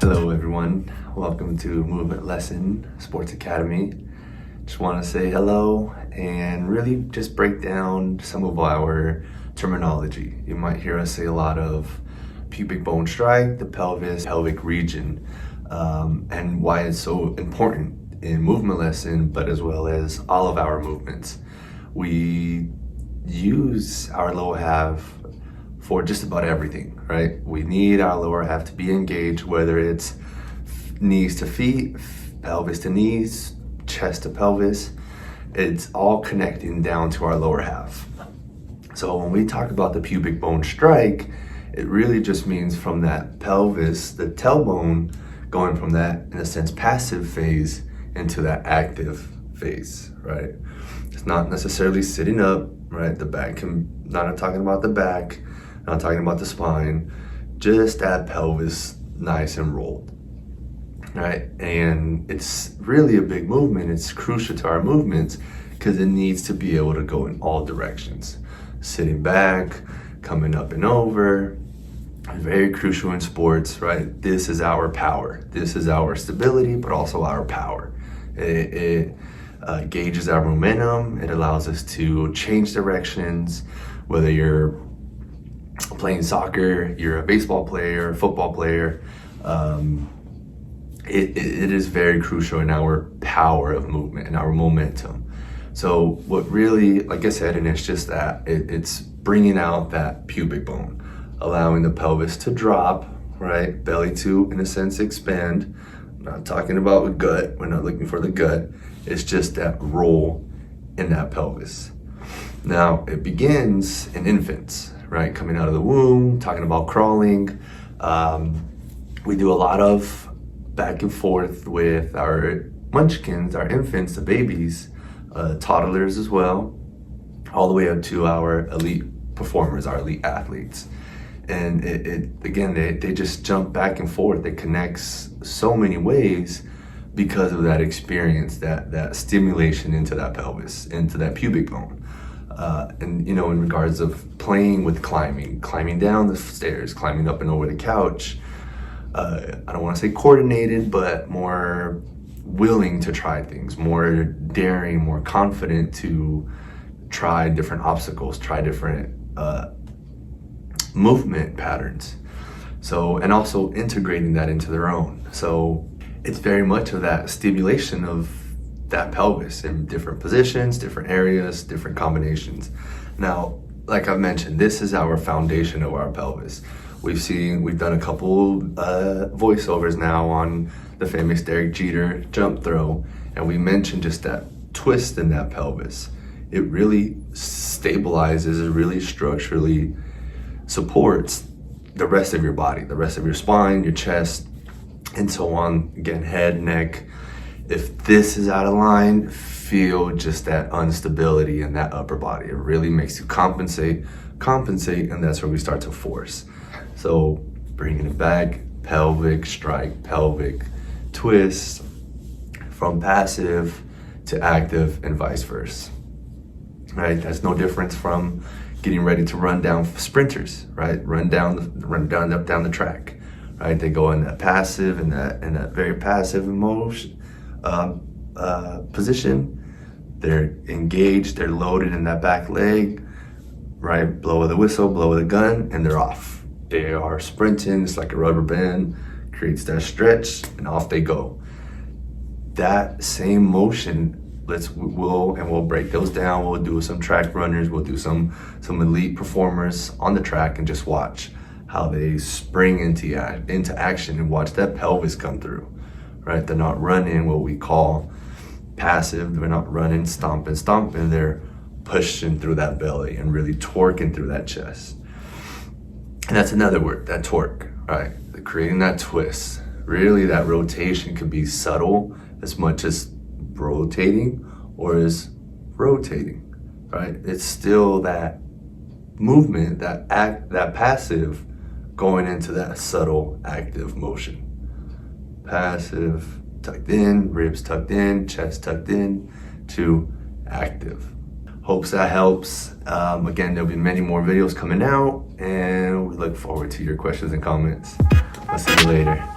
Hello everyone, welcome to Movement Lesson Sports Academy. Just want to say hello and really just break down some of our terminology. You might hear us say a lot of pubic bone strike, the pelvis, pelvic region, and why it's so important in movement lesson, but as well as all of our movements. We use our lower half for just about everything, right? We need our lower half to be engaged, whether it's knees to feet, pelvis to knees, chest to pelvis. It's all connecting down to our lower half. So when we talk about the pubic bone strike, it really just means from that pelvis, the tailbone, going from that, in a sense, passive phase into that active phase, right? It's not necessarily sitting up, right? The back not talking about the back, not talking about the spine, just that pelvis nice and rolled, right? And it's really a big movement. It's crucial to our movements because it needs to be able to go in all directions. Sitting back, coming up and over, very crucial in sports, right? This is our power. This is our stability, but also our power. It gauges our momentum. It allows us to change directions, whether you're playing soccer, you're a baseball player, football player. It is very crucial in our power of movement and our momentum. So what really, like I said, and it's just that, it's bringing out that pubic bone, allowing the pelvis to drop, right? Belly to, in a sense, expand. I'm not talking about a gut. We're not looking for the gut. It's just that roll in that pelvis. Now, it begins in infants, right? Coming out of the womb, talking about crawling. We do a lot of back and forth with our munchkins, our infants, the babies, toddlers as well, all the way up to our elite performers, our elite athletes. And again, they just jump back and forth. It connects so many ways because of that experience, that stimulation into that pelvis, into that pubic bone. And in regards of playing with climbing down the stairs, climbing up and over the couch, I don't want to say coordinated, but more willing to try things, more daring, more confident to try different obstacles, try different movement patterns. So, and also integrating that into their own. So it's very much of that stimulation of that pelvis in different positions, different areas, different combinations. Now, like I've mentioned, this is our foundation of our pelvis. We've done a couple voiceovers now on the famous Derek Jeter jump throw, and we mentioned just that twist in that pelvis. It really stabilizes, it really structurally supports the rest of your body, the rest of your spine, your chest, and so on. Again, head, neck. If this is out of line, feel just that instability in that upper body. It really makes you compensate, and that's where we start to force. So bringing it back, pelvic strike, pelvic twist, from passive to active and vice versa, right? That's no difference from getting ready to run down sprinters, right? Run down the track, right? They go in that passive, in that very passive motion, position. They're engaged, they're loaded in that back leg, right? Blow of the whistle, blow of the gun, and they're off. They are sprinting. It's like a rubber band, creates that stretch, and off they go. That same motion, we'll break those down. We'll do some track runners, we'll do some elite performers on the track, and just watch how they spring into action and watch that pelvis come through, right? They're not running what we call passive. They're not running, stomping. They're pushing through that belly and really torquing through that chest. And that's another word, that torque, right? Creating that twist. Really, that rotation could be subtle as much as rotating or as rotating, right? It's still that movement, that passive going into that subtle active motion. Passive, tucked in, ribs tucked in, chest tucked in, to active. Hopes that helps. Again, there'll be many more videos coming out, and we look forward to your questions and comments. I'll see you later.